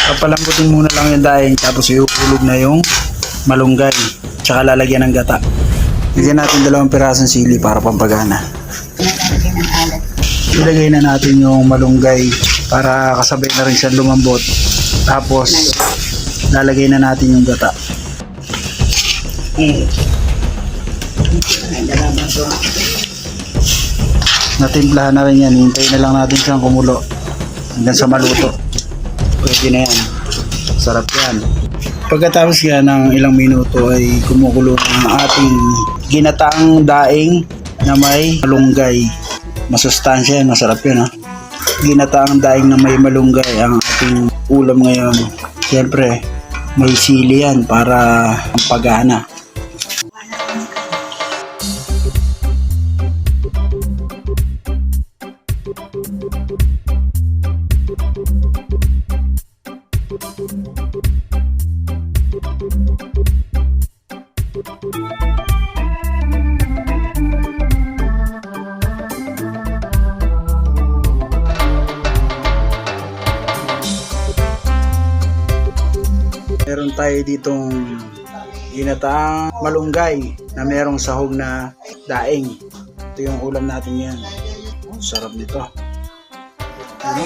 Papalambutin muna lang yung daing tapos iuulog na yung malunggay. Tsaka lalagyan ng gata. Bigyan natin 2 pirasong sili para pampagana. Ilagay na natin yung malunggay para kasabay na rin siya lumambot. Tapos lalagay na natin yung gata. Natimplahan na rin yan. Hintayin na lang natin siyang kumulo hanggang sa maluto. Pwede na yan. Sarap yan. Pagkatapos yan ng ilang minuto ay kumukulo ang ating ginataang daing na may malunggay. Masustansya yan. Masarap yan ha. Ginataang daing na may malunggay ang ating ulam ngayon. Siyempre may sili yan para pampagana. Meron tayo ditong ginataang malunggay na merong sahog na daing. Ito yung ulam natin yan. Oh, sarap nito. Ano?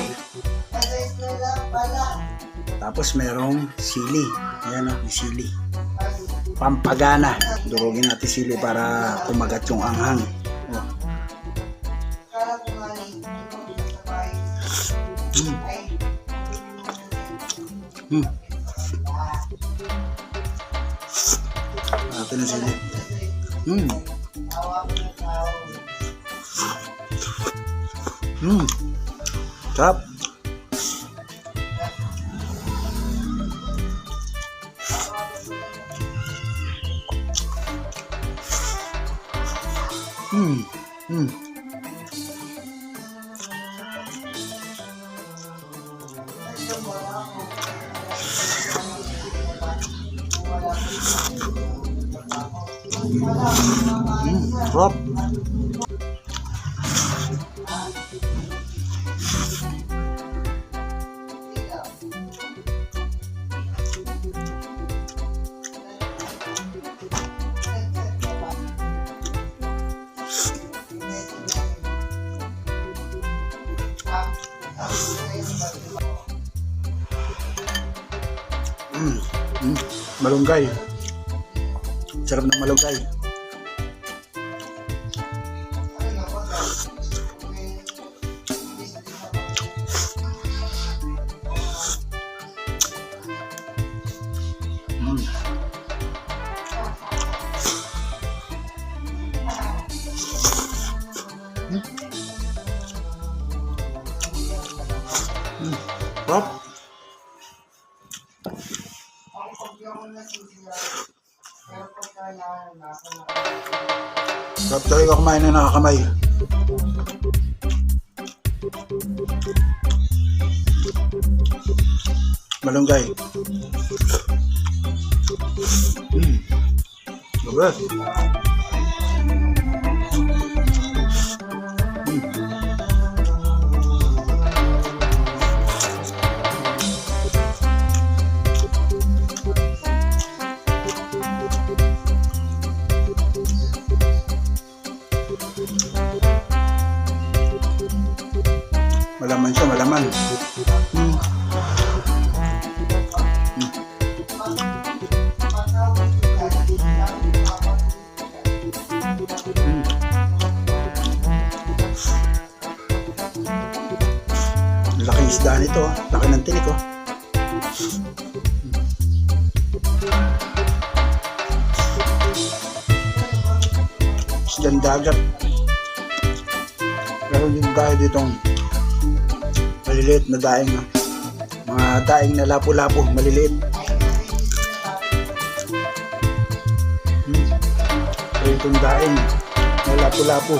Tapos merong sili. Ayan o, may sili. Pampagana. Durugin natin sili para kumagat yung anghang. Oh. Natin na sili. Sarap. Sarap. Malunggay. Sarap ng malunggay. Sarap. Sarap talaga kumain na nakakamay. Malunggay. Diba? Malaman siya, malaman. Laki isda nito, laki ng tinik oh. Isdang dagat. Meron din tayo ditong maliliit na daing, mga daing na lapu-lapu, maliliit. Itong daing na lapu-lapu.